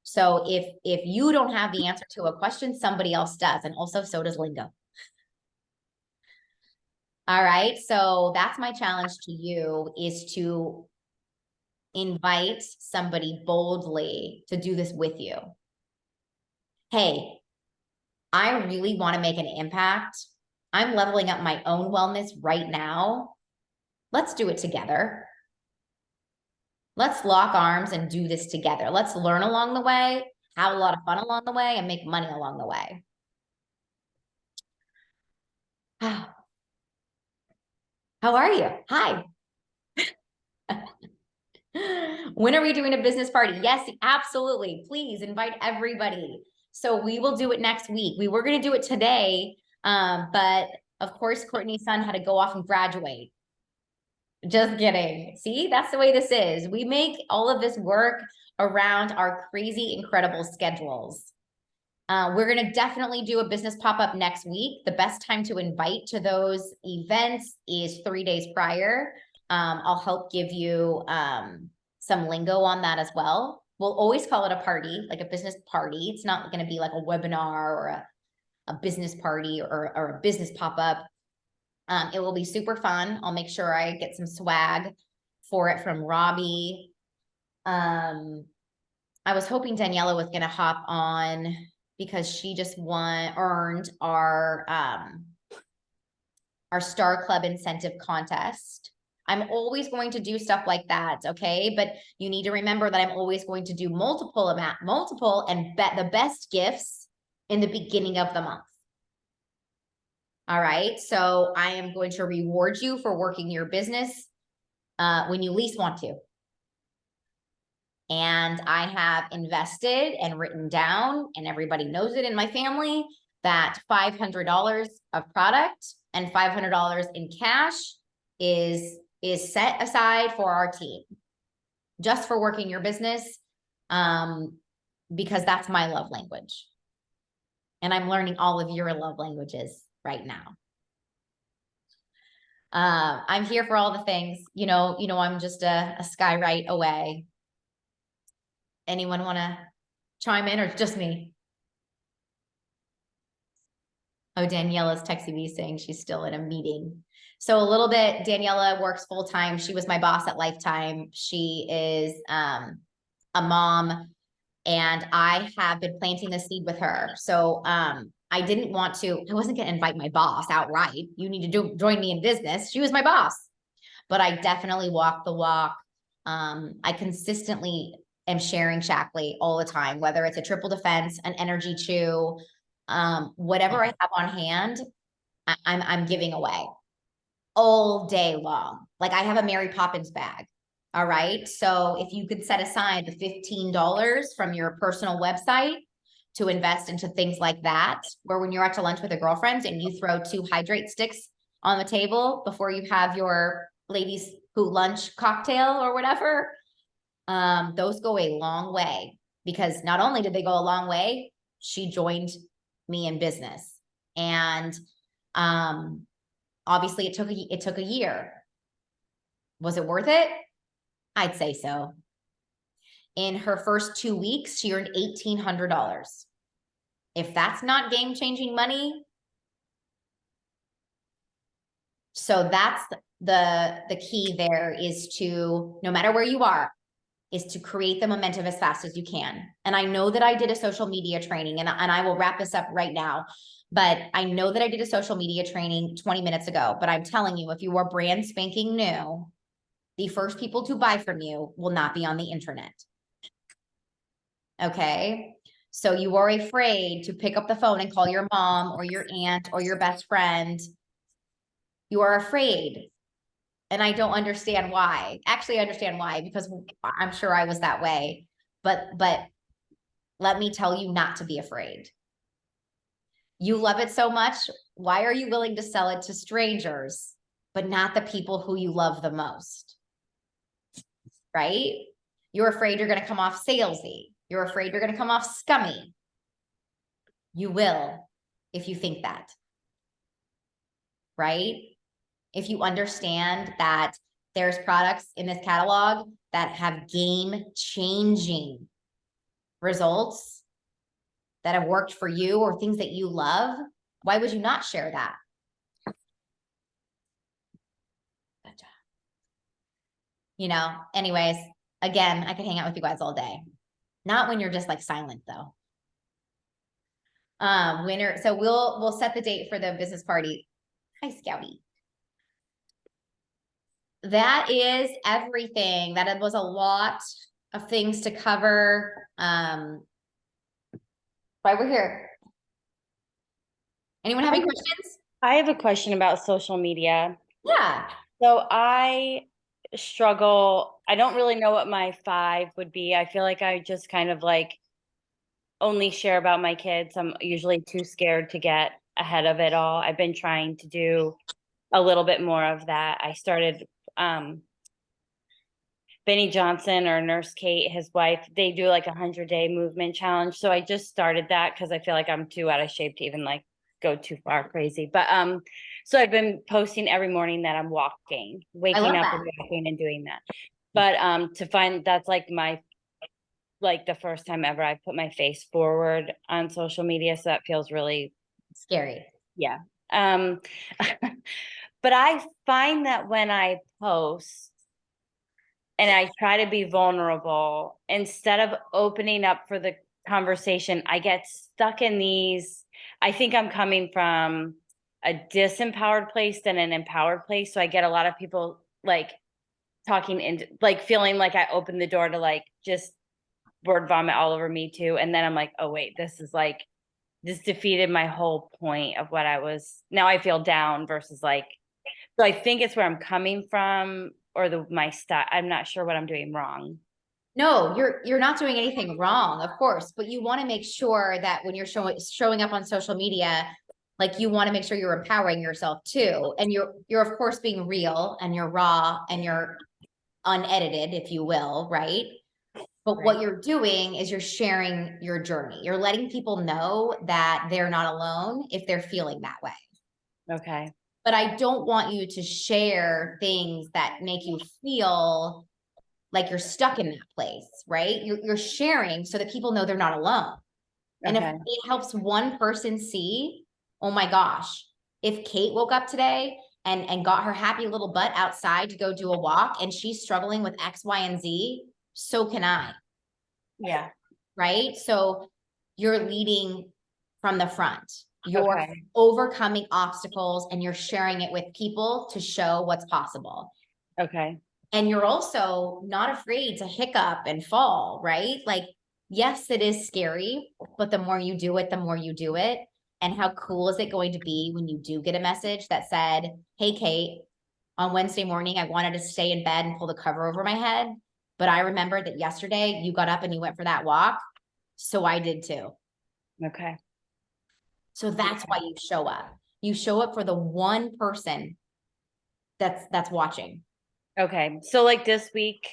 Speaker 1: So if you don't have the answer to a question, somebody else does. And also so does Lingo. All right, so that's my challenge to you, is to invite somebody boldly to do this with you. Hey, I really want to make an impact. I'm leveling up my own wellness right now. Let's do it together. Let's lock arms and do this together. Let's learn along the way, have a lot of fun along the way, and make money along the way. How are you? Hi. When are we doing a business party? Yes, absolutely. Please invite everybody. So we will do it next week. We were going to do it today, but of course, Courtney's son had to go off and graduate. Just kidding. See, that's the way this is. We make all of this work around our crazy, incredible schedules. We're going to definitely do a business pop-up next week. The best time to invite to those events is 3 days prior. I'll help give you some lingo on that as well. We'll always call it a party, like a business party. It's not going to be like a webinar or a business party or a business pop-up. It will be super fun. I'll make sure I get some swag for it from Robbie. I was hoping Daniela was going to hop on because she just earned our Star Club incentive contest. I'm always going to do stuff like that, okay? But you need to remember that I'm always going to do multiple and bet the best gifts in the beginning of the month. All right, so I am going to reward you for working your business when you least want to. And I have invested and written down, and everybody knows it in my family, that $500 of product and $500 in cash is set aside for our team, just for working your business, because that's my love language. And I'm learning all of your love languages right now. I'm here for all the things, I'm just a skywrite away. Anyone want to chime in, or it's just me? Oh, Daniela's texting me saying she's still in a meeting. So a little bit, Daniela works full-time. She was my boss at Lifetime. She is a mom, and I have been planting the seed with her. So I wasn't going to invite my boss outright. You need to join me in business. She was my boss, but I definitely walk the walk. I consistently am sharing Shaklee all the time, whether it's a triple defense, an energy chew, whatever I have on hand, I'm giving away all day long. Like I have a Mary Poppins bag. All right. So if you could set aside the $15 from your personal website to invest into things like that, where when you're out to lunch with a girlfriend and you throw 2 hydrate sticks on the table before you have your ladies who lunch cocktail or whatever, those go a long way, because not only did they go a long way, she joined me in business. And obviously it took a year. Was it worth it? I'd say so. In her first 2 weeks, she earned $1,800. If that's not game-changing money, so that's the key there, is to, no matter where you are, is to create the momentum as fast as you can. And I know that I did a social media training, and I will wrap this up right now, but I know that I did a social media training 20 minutes ago, but I'm telling you, if you are brand spanking new, the first people to buy from you will not be on the internet. Okay. So you are afraid to pick up the phone and call your mom or your aunt or your best friend. You are afraid. And I don't understand why. Actually, I understand why, because I'm sure I was that way. But let me tell you not to be afraid. You love it so much. Why are you willing to sell it to strangers, but not the people who you love the most? Right? You're afraid you're going to come off salesy. You're afraid you're going to come off scummy. You will, if you think that. Right? If you understand that there's products in this catalog that have game-changing results that have worked for you, or things that you love, why would you not share that? Anyways, again, I could hang out with you guys all day. Not when you're just like silent though. So we'll set the date for the business party. Hi, Scouty. That is everything. That was a lot of things to cover. Why we're here. Anyone have any questions?
Speaker 3: I have a question about social media.
Speaker 1: Yeah.
Speaker 3: So I struggle. I don't really know what my 5 would be. I feel like I just kind of like only share about my kids. I'm usually too scared to get ahead of it all. I've been trying to do a little bit more of that. I started Benny Johnson or Nurse Kate, his wife, they do like 100-day movement challenge. So I just started that because I feel like I'm too out of shape to even like go too far crazy. But so I've been posting every morning that I'm walking, waking up
Speaker 1: that.
Speaker 3: and walking and doing that. But to find that's like the first time ever I put my face forward on social media. So that feels really
Speaker 1: Scary.
Speaker 3: yeah. Um, but I find that when I post and I try to be vulnerable, instead of opening up for the conversation, I get stuck in these. I think I'm coming from a disempowered place than an empowered place. So I get a lot of people like talking into like feeling like I opened the door to like just word vomit all over me too. And then I'm like, oh wait, this defeated my whole point of what I was. Now I feel down versus like, so I think it's where I'm coming from or my style. I'm not sure what I'm doing wrong.
Speaker 1: No, you're not doing anything wrong, of course, but you want to make sure that when you're showing up on social media, like you want to make sure you're empowering yourself too. And you're of course being real and you're raw and you're unedited, if you will, right? But what you're doing is you're sharing your journey. You're letting people know that they're not alone if they're feeling that way.
Speaker 3: Okay.
Speaker 1: But I don't want you to share things that make you feel like you're stuck in that place, right? You're sharing so that people know they're not alone. And if
Speaker 3: Okay.
Speaker 1: it helps one person see, oh my gosh, if Kate woke up today and got her happy little butt outside to go do a walk and she's struggling with X, Y, and Z, so can I.
Speaker 3: Yeah.
Speaker 1: Right? So you're leading from the front. You're
Speaker 3: Okay.
Speaker 1: overcoming obstacles and you're sharing it with people to show what's possible.
Speaker 3: Okay.
Speaker 1: And you're also not afraid to hiccup and fall, right? Like, yes, it is scary, but the more you do it, the more you do it. And how cool is it going to be when you do get a message that said, hey, Kate, on Wednesday morning, I wanted to stay in bed and pull the cover over my head. But I remembered that yesterday you got up and you went for that walk. So I did too.
Speaker 3: Okay.
Speaker 1: So that's why you show up. You show up for the one person that's watching.
Speaker 3: Okay. So like this week,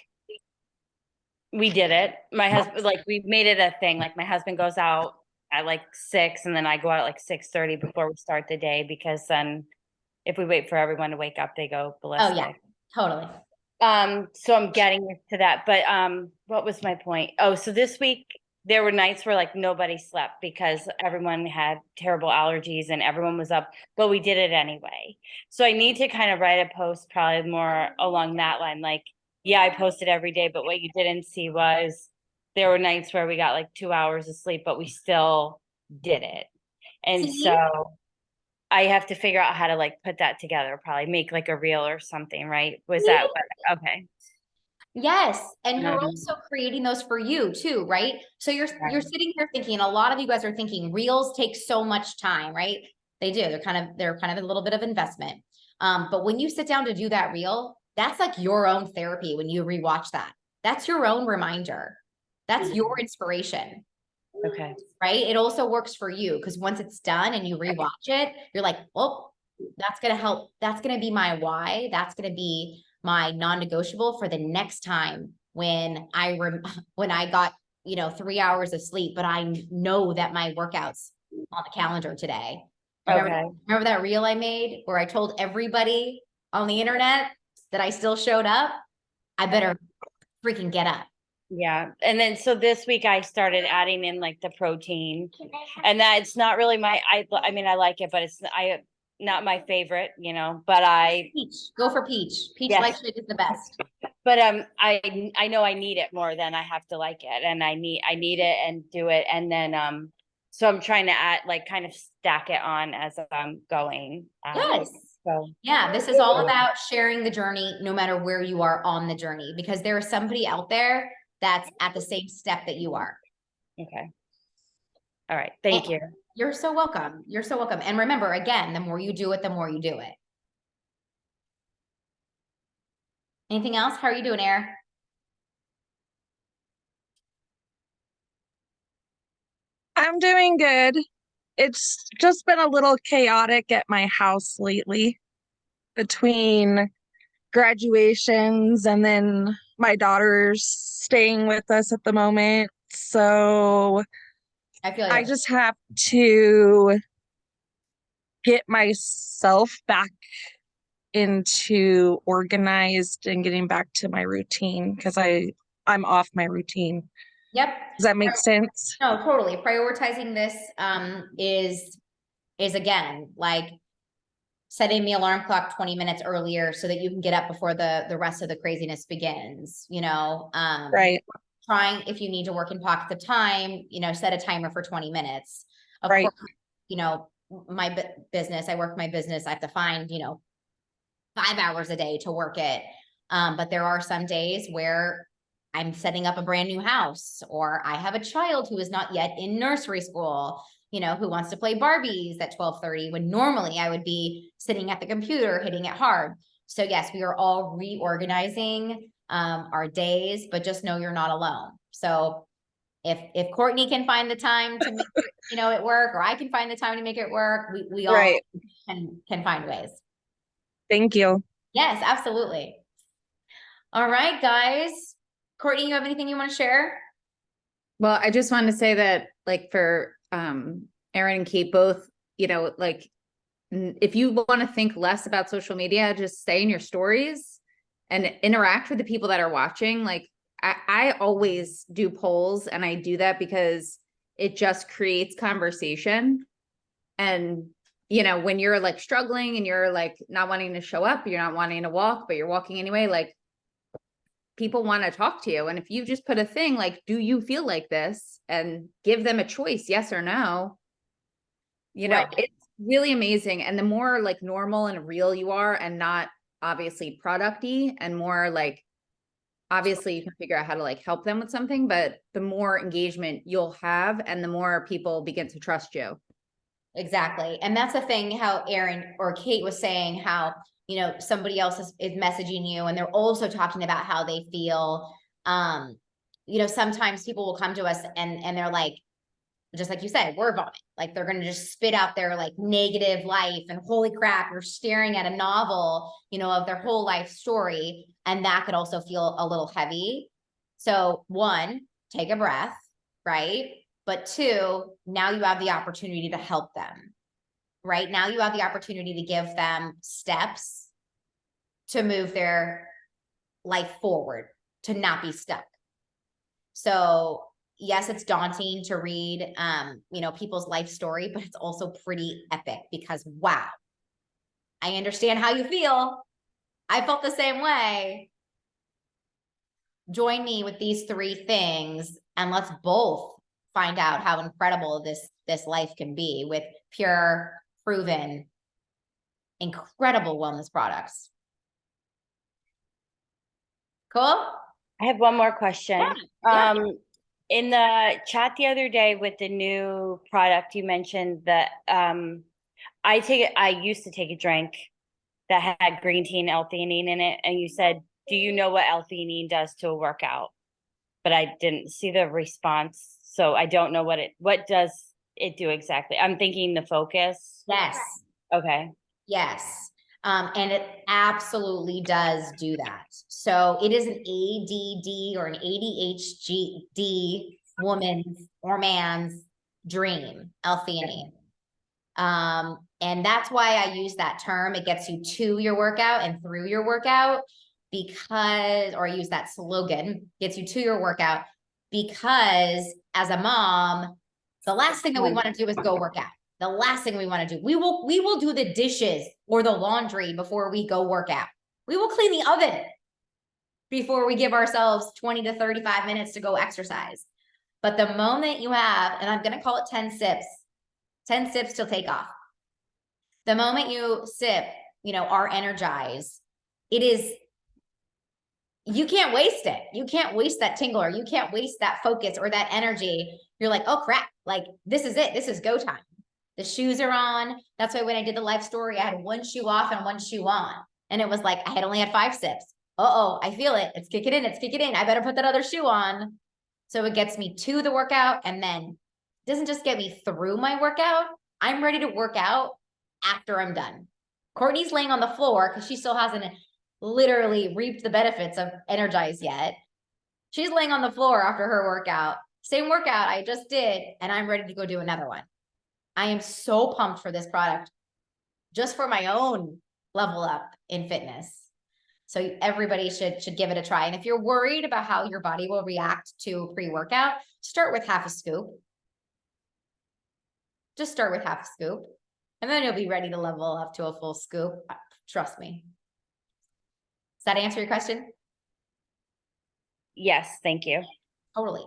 Speaker 3: we did it. My husband, like we made it a thing. Like my husband goes out at like 6 and then I go out at like 6:30 before we start the day because then if we wait for everyone to wake up, they go ballistic.
Speaker 1: Oh yeah, totally.
Speaker 3: So I'm getting to that. But what was my point? Oh, so this week there were nights where like nobody slept because everyone had terrible allergies and everyone was up, but we did it anyway. So I need to kind of write a post probably more along that line. Like, yeah, I posted every day, but what you didn't see was there were nights where we got like 2 hours of sleep, but we still did it. And
Speaker 1: See?
Speaker 3: so I have to figure out how to like put that together, probably make like a reel or something, right? Was that okay?
Speaker 1: Yes, and you're
Speaker 3: Um,
Speaker 1: also creating those for you too, right? So you're
Speaker 3: Right.
Speaker 1: sitting here thinking, a lot of you guys are thinking reels take so much time, right? They do. They're kind of a little bit of investment. But when you sit down to do that reel, that's like your own therapy when you rewatch that. That's your own reminder. That's your inspiration,
Speaker 3: Okay.
Speaker 1: right? It also works for you because once it's done and you rewatch it, you're like, oh, that's gonna help. That's gonna be my why. That's gonna be my non-negotiable for the next time when when I got 3 hours of sleep, but I know that my workout's on the calendar today. Remember that reel I made where I told everybody on the internet that I still showed up? I better freaking get up.
Speaker 3: Yeah. And then so this week I started adding in like the protein and that it's not really I mean I like it, but it's not my favorite, but
Speaker 1: Peach, go for peach. Peach
Speaker 3: Yes.
Speaker 1: light shake is the best.
Speaker 3: but I know I need it more than I have to like it and I need it and do it and then so I'm trying to add like kind of stack it on as I'm going.
Speaker 1: Yes.
Speaker 3: So
Speaker 1: Yeah, this is all about sharing the journey no matter where you are on the journey because there is somebody out there that's at the same step that you are.
Speaker 3: okay. All right. Thank you.
Speaker 1: You're so welcome. You're so welcome. And remember, again, the more you do it, the more you do it. Anything else? How are you doing, Air?
Speaker 4: I'm doing good. It's just been a little chaotic at my house lately between graduations and then my daughter's staying with us at the moment. So
Speaker 1: I feel
Speaker 4: I
Speaker 1: you.
Speaker 4: just have to get myself back into organized and getting back to my routine because I'm off my routine.
Speaker 1: Yep.
Speaker 4: Does that make sense?
Speaker 1: No, totally. Prioritizing this is again like setting the alarm clock 20 minutes earlier so that you can get up before the rest of the craziness begins, you know.
Speaker 4: Right,
Speaker 1: Trying, if you need to work in pockets of time, you know, set a timer for 20 minutes. Of
Speaker 4: right,
Speaker 1: course, you know, my business, I work my business, I have to find, you know, 5 hours a day to work it. But there are some days where I'm setting up a brand new house, or I have a child who is not yet in nursery school, you know, who wants to play Barbies at 12:30 when normally I would be sitting at the computer hitting it hard. So yes, we are all reorganizing our days, but just know you're not alone. So if Courtney can find the time to make it, you know, it work, or I can find the time to make it work, we all
Speaker 4: right.
Speaker 1: can find ways.
Speaker 4: Thank you.
Speaker 1: Yes, absolutely. All right, guys. Courtney, you have anything you want to share?
Speaker 5: Well, I just wanted to say that, like, for Erin and Kate both, you know, like, if you want to think less about social media, just stay in your stories and interact with the people that are watching. Like, I always do polls, and I do that because it just creates conversation. And, you know, when you're like struggling and you're like not wanting to show up, you're not wanting to walk, but you're walking anyway, like, people want to talk to you. And if you just put a thing like, do you feel like this? And give them a choice, yes or no, you know,
Speaker 1: Right.
Speaker 5: it's really amazing. And the more like normal and real you are, and not obviously producty, and more like, obviously you can figure out how to like help them with something, but the more engagement you'll have and the more people begin to trust you.
Speaker 1: Exactly. And that's the thing, how Erin or Kate was saying how, you know, somebody else is messaging you and they're also talking about how they feel. You know, sometimes people will come to us and they're like, just like you said, word vomit. Like they're going to just spit out their like negative life and holy crap, you're staring at a novel, you know, of their whole life story. And that could also feel a little heavy. So one, take a breath, right? But two, now you have the opportunity to help them, right? Now you have the opportunity to give them steps to move their life forward, to not be stuck. So yes, it's daunting to read, you know, people's life story, but it's also pretty epic because wow, I understand how you feel. I felt the same way. Join me with these 3 things and let's both find out how incredible this life can be with pure, proven, incredible wellness products. Cool?
Speaker 3: I have one more question.
Speaker 1: Yeah.
Speaker 3: In the chat the other day with the new product, you mentioned that I used to take a drink that had green tea and L-theanine in it, and you said, do you know what L-theanine does to a workout? But I didn't see the response, so I don't know what does it do exactly. I'm thinking the focus.
Speaker 1: Yes.
Speaker 3: Okay.
Speaker 1: Yes. And it absolutely does do that. So it is an ADD or an ADHD woman's or man's dream, L-theanine. And that's why I use that term. It gets you to your workout and through your workout because, or I use that slogan, gets you to your workout because as a mom, the last thing that we want to do is go work out. The last thing we want to do, we will do the dishes or the laundry before we go work out. We will clean the oven before we give ourselves 20 to 35 minutes to go exercise. But the moment you have, and I'm going to call it 10 sips till take off. The moment you sip, you know, are energized, it is, you can't waste it. You can't waste that tingle, or you can't waste that focus or that energy. You're like, oh crap, like this is it. This is go time. The shoes are on. That's why when I did the life story, I had 1 shoe off and 1 shoe on. And it was like, I had only had 5 sips. Uh-oh, I feel it. It's kicking in. It's kicking in. I better put that other shoe on. So it gets me to the workout, and then it doesn't just get me through my workout. I'm ready to work out after I'm done. Courtney's laying on the floor because she still hasn't literally reaped the benefits of Energize yet. She's laying on the floor after her workout. Same workout I just did, and I'm ready to go do another one. I am so pumped for this product just for my own level up in fitness. So everybody should give it a try. And if you're worried about how your body will react to pre-workout, start with half a scoop. Just start with half a scoop. And then you'll be ready to level up to a full scoop. Trust me. Does that answer your question?
Speaker 3: Yes, thank you.
Speaker 1: Totally.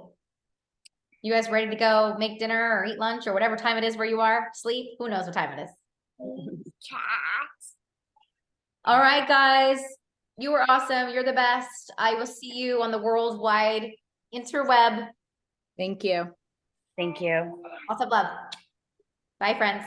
Speaker 1: You guys ready to go make dinner or eat lunch or whatever time it is where you are? Sleep? Who knows what time it is? All right, guys. You were awesome. You're the best. I will see you on the worldwide interweb.
Speaker 5: Thank you.
Speaker 3: Thank you.
Speaker 1: Lots of love. Bye, friends.